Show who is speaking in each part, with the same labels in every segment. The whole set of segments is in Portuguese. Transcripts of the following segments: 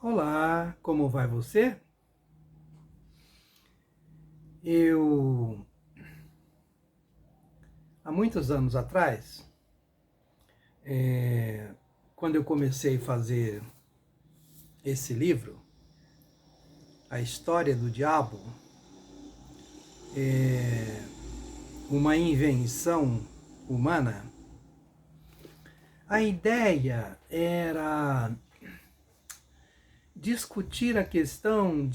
Speaker 1: Olá, como vai você? Eu, há muitos anos atrás, quando eu comecei a fazer esse livro, A História do Diabo, uma invenção humana, a ideia era discutir a questão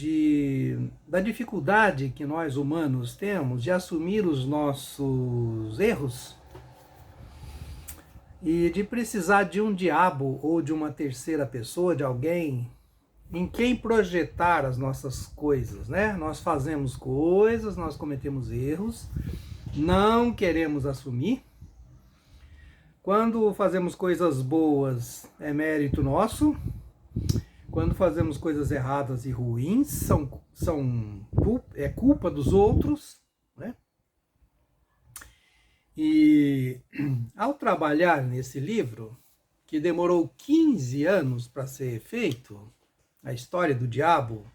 Speaker 1: da dificuldade que nós humanos temos de assumir os nossos erros e de precisar de um diabo ou de uma terceira pessoa, de alguém em quem projetar as nossas coisas, né? Nós fazemos coisas, nós cometemos erros, não queremos assumir. Quando fazemos coisas boas, é mérito nosso. Quando fazemos coisas erradas e ruins, é culpa dos outros, né? E ao trabalhar nesse livro, que demorou 15 anos para ser feito, a história do diabo,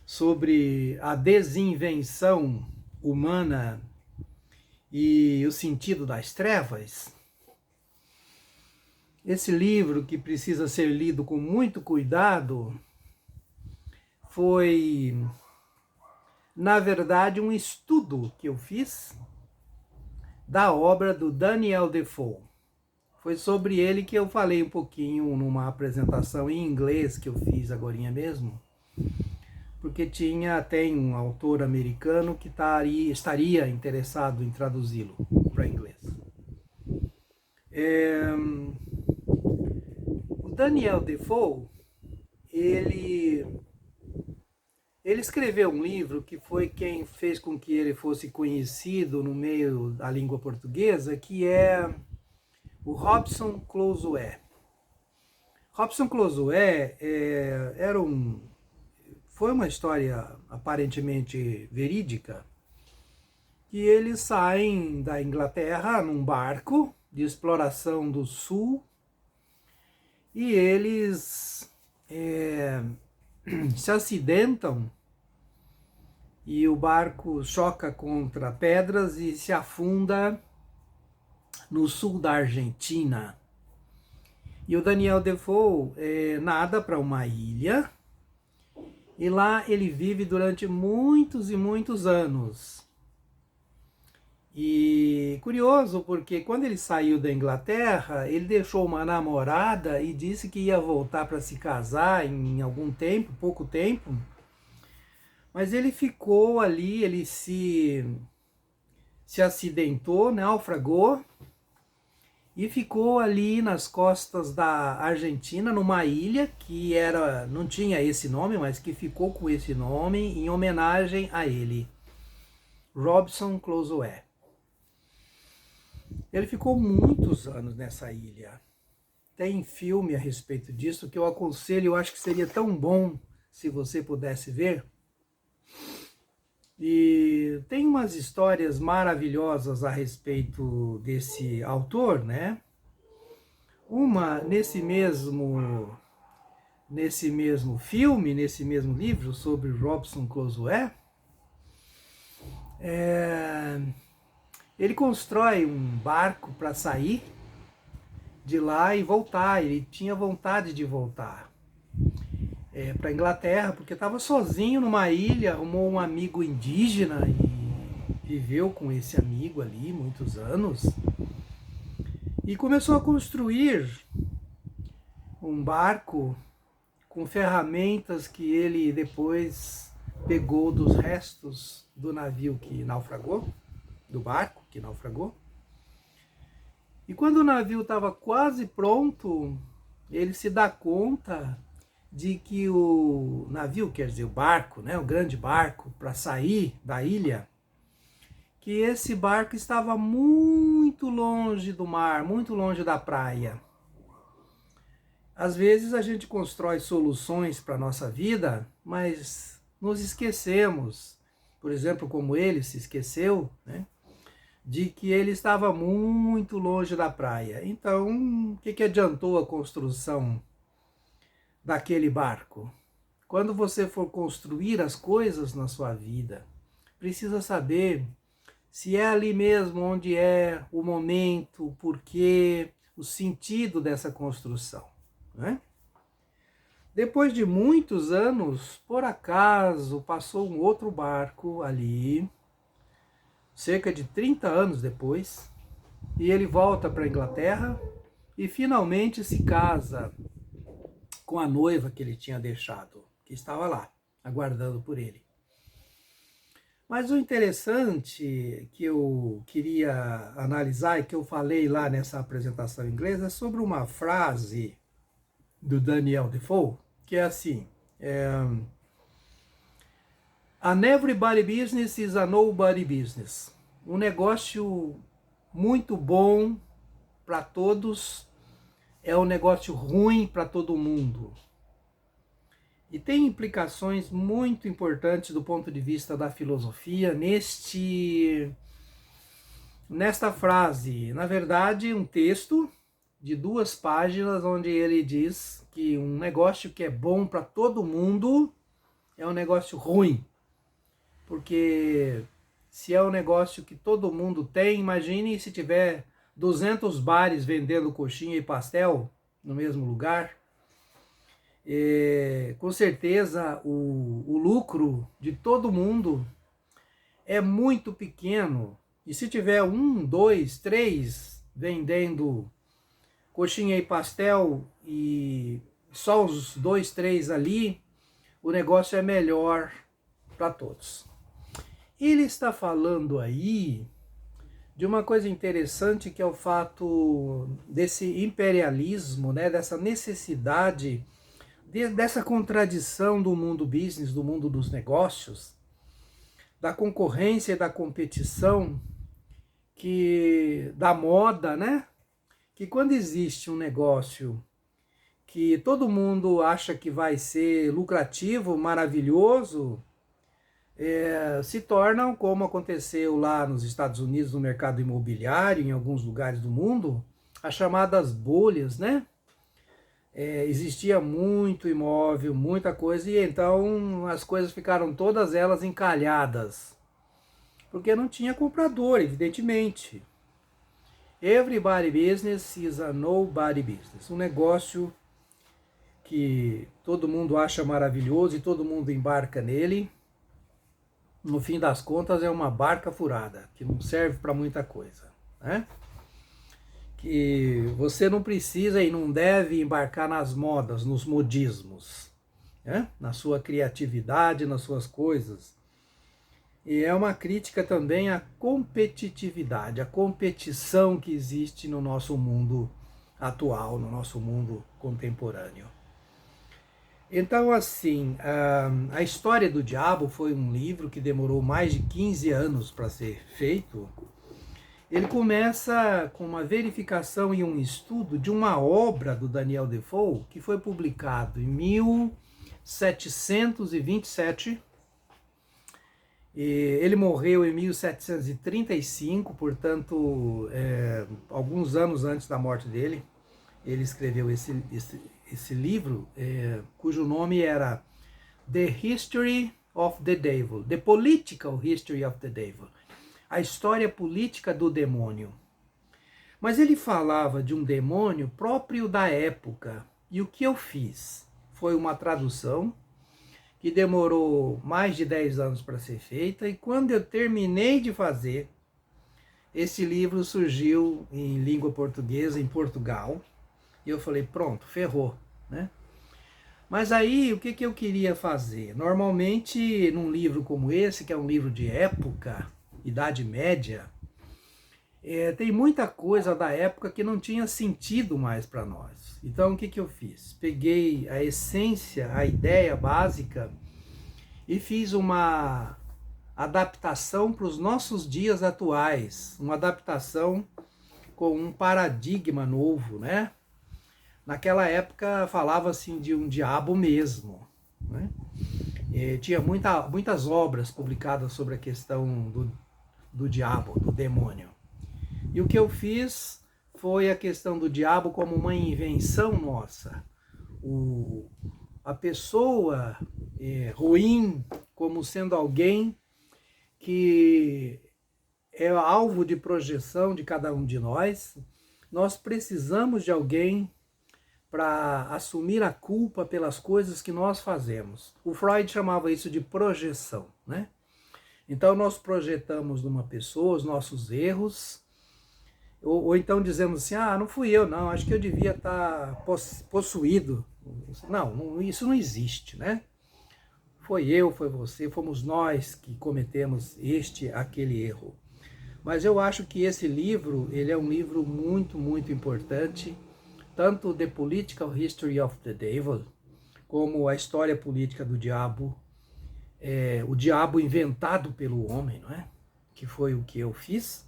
Speaker 1: sobre a desinvenção humana e o sentido das trevas, esse livro, que precisa ser lido com muito cuidado, foi, na verdade, um estudo que eu fiz da obra do Daniel Defoe. Foi sobre ele que eu falei um pouquinho numa apresentação em inglês que eu fiz agorinha mesmo, porque tem um autor americano que estaria interessado em traduzi-lo para inglês. O Daniel Defoe, ele escreveu um livro que foi quem fez com que ele fosse conhecido no meio da língua portuguesa, que é o Robinson Crusoe. Robinson Crusoe foi uma história aparentemente verídica, que eles saem da Inglaterra num barco de exploração do sul e eles se acidentam e o barco choca contra pedras e se afunda no sul da Argentina. E o Daniel Defoe nada para uma ilha e lá ele vive durante muitos e muitos anos. E curioso, porque quando ele saiu da Inglaterra, ele deixou uma namorada e disse que ia voltar para se casar em algum tempo, pouco tempo. Mas ele ficou ali, ele se acidentou, naufragou e ficou ali nas costas da Argentina, numa ilha que não tinha esse nome, mas que ficou com esse nome em homenagem a ele, Robinson Crusoe. Ele ficou muitos anos nessa ilha. Tem filme a respeito disso que eu aconselho, eu acho que seria tão bom se você pudesse ver. E tem umas histórias maravilhosas a respeito desse autor, né? Uma nesse mesmo filme, nesse mesmo livro sobre Robinson Crusoe, ele constrói um barco para sair de lá e voltar. Ele tinha vontade de voltar para a Inglaterra, porque estava sozinho numa ilha, arrumou um amigo indígena e viveu com esse amigo ali muitos anos. E começou a construir um barco com ferramentas que ele depois pegou dos restos do navio que naufragou, do barco que naufragou. E quando o navio estava quase pronto, ele se dá conta de que o navio, quer dizer, o barco, né, o grande barco, para sair da ilha, que esse barco estava muito longe do mar, muito longe da praia. Às vezes a gente constrói soluções para a nossa vida, mas nos esquecemos, por exemplo, como ele se esqueceu, né, de que ele estava muito longe da praia. Então, o que adiantou a construção daquele barco. Quando você for construir as coisas na sua vida, precisa saber se é ali mesmo onde é o momento, o porquê, o sentido dessa construção, né? Depois de muitos anos, por acaso, passou um outro barco ali, cerca de 30 anos depois, e ele volta para a Inglaterra e finalmente se casa com a noiva que ele tinha deixado, que estava lá, aguardando por ele. Mas o interessante que eu queria analisar e que eu falei lá nessa apresentação inglesa é sobre uma frase do Daniel Defoe, que é assim: An everybody business is a nobody business. Um negócio muito bom para todos é um negócio ruim para todo mundo. E tem implicações muito importantes do ponto de vista da filosofia nesta frase. Na verdade, um texto de 2 páginas onde ele diz que um negócio que é bom para todo mundo é um negócio ruim. Porque se é um negócio que todo mundo tem, imagine se tiver 200 bares vendendo coxinha e pastel no mesmo lugar. Com certeza o lucro de todo mundo é muito pequeno. E se tiver 1, 2, 3 vendendo coxinha e pastel e só os 2, 3 ali, o negócio é melhor para todos. Ele está falando aí de uma coisa interessante, que é o fato desse imperialismo, né, dessa necessidade, dessa contradição do mundo business, do mundo dos negócios, da concorrência e da competição, da moda, né? Que quando existe um negócio que todo mundo acha que vai ser lucrativo, maravilhoso, se tornam, como aconteceu lá nos Estados Unidos, no mercado imobiliário, em alguns lugares do mundo, as chamadas bolhas, né? Existia muito imóvel, muita coisa, e então as coisas ficaram todas elas encalhadas, porque não tinha comprador, evidentemente. Everybody business is a nobody business. Um negócio que todo mundo acha maravilhoso e todo mundo embarca nele, no fim das contas é uma barca furada, que não serve para muita coisa, né? Que você não precisa e não deve embarcar nas modas, nos modismos, né? Na sua criatividade, nas suas coisas. E é uma crítica também à competitividade, à competição que existe no nosso mundo atual, no nosso mundo contemporâneo. Então, assim, a História do Diabo foi um livro que demorou mais de 15 anos para ser feito. Ele começa com uma verificação e um estudo de uma obra do Daniel Defoe, que foi publicado em 1727. Ele morreu em 1735, portanto, alguns anos antes da morte dele, ele escreveu esse livro, cujo nome era The History of the Devil, The Political History of the Devil, a história política do demônio. Mas ele falava de um demônio próprio da época, e o que eu fiz foi uma tradução que demorou mais de 10 anos para ser feita, e quando eu terminei de fazer, esse livro surgiu em língua portuguesa em Portugal, e eu falei, pronto, ferrou, né? Mas aí, o que eu queria fazer? Normalmente, num livro como esse, que é um livro de época, Idade Média, tem muita coisa da época que não tinha sentido mais para nós. Então, o que eu fiz? Peguei a essência, a ideia básica e fiz uma adaptação para os nossos dias atuais, uma adaptação com um paradigma novo, né? Naquela época falava-se de um diabo mesmo, né? Tinha muitas obras publicadas sobre a questão do diabo, do demônio. E o que eu fiz foi a questão do diabo como uma invenção nossa, a pessoa ruim como sendo alguém que é alvo de projeção de cada um de nós. Nós precisamos de alguém para assumir a culpa pelas coisas que nós fazemos. O Freud chamava isso de projeção, né? Então nós projetamos numa pessoa os nossos erros, ou então dizemos assim, não fui eu, não, acho que eu devia estar possuído. Não, isso não existe, né? Foi eu, foi você, fomos nós que cometemos aquele erro. Mas eu acho que esse livro, ele é um livro muito, muito importante, tanto The Political History of the Devil, como a história política do diabo, o diabo inventado pelo homem, não é? Que foi o que eu fiz.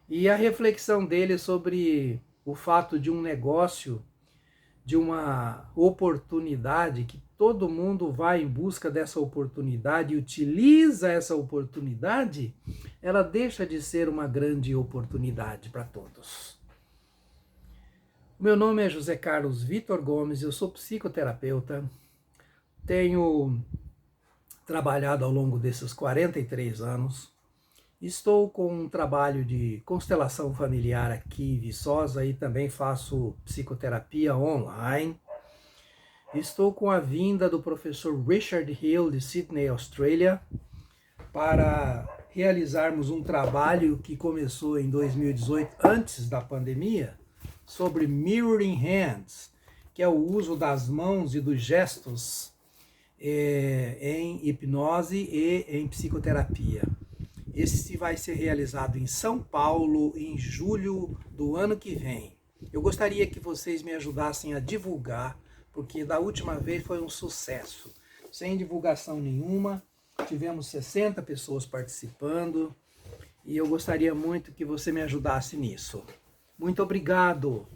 Speaker 1: E a reflexão dele sobre o fato de um negócio, de uma oportunidade, que todo mundo vai em busca dessa oportunidade e utiliza essa oportunidade, ela deixa de ser uma grande oportunidade para todos. Meu nome é José Carlos Vitor Gomes, eu sou psicoterapeuta, tenho trabalhado ao longo desses 43 anos, estou com um trabalho de constelação familiar aqui em Viçosa e também faço psicoterapia online. Estou com a vinda do professor Richard Hill de Sydney, Austrália, para realizarmos um trabalho que começou em 2018, antes da pandemia, sobre Mirroring Hands, que é o uso das mãos e dos gestos em hipnose e em psicoterapia. Esse vai ser realizado em São Paulo em julho do ano que vem. Eu gostaria que vocês me ajudassem a divulgar, porque da última vez foi um sucesso. Sem divulgação nenhuma, tivemos 60 pessoas participando e eu gostaria muito que você me ajudasse nisso. Muito obrigado!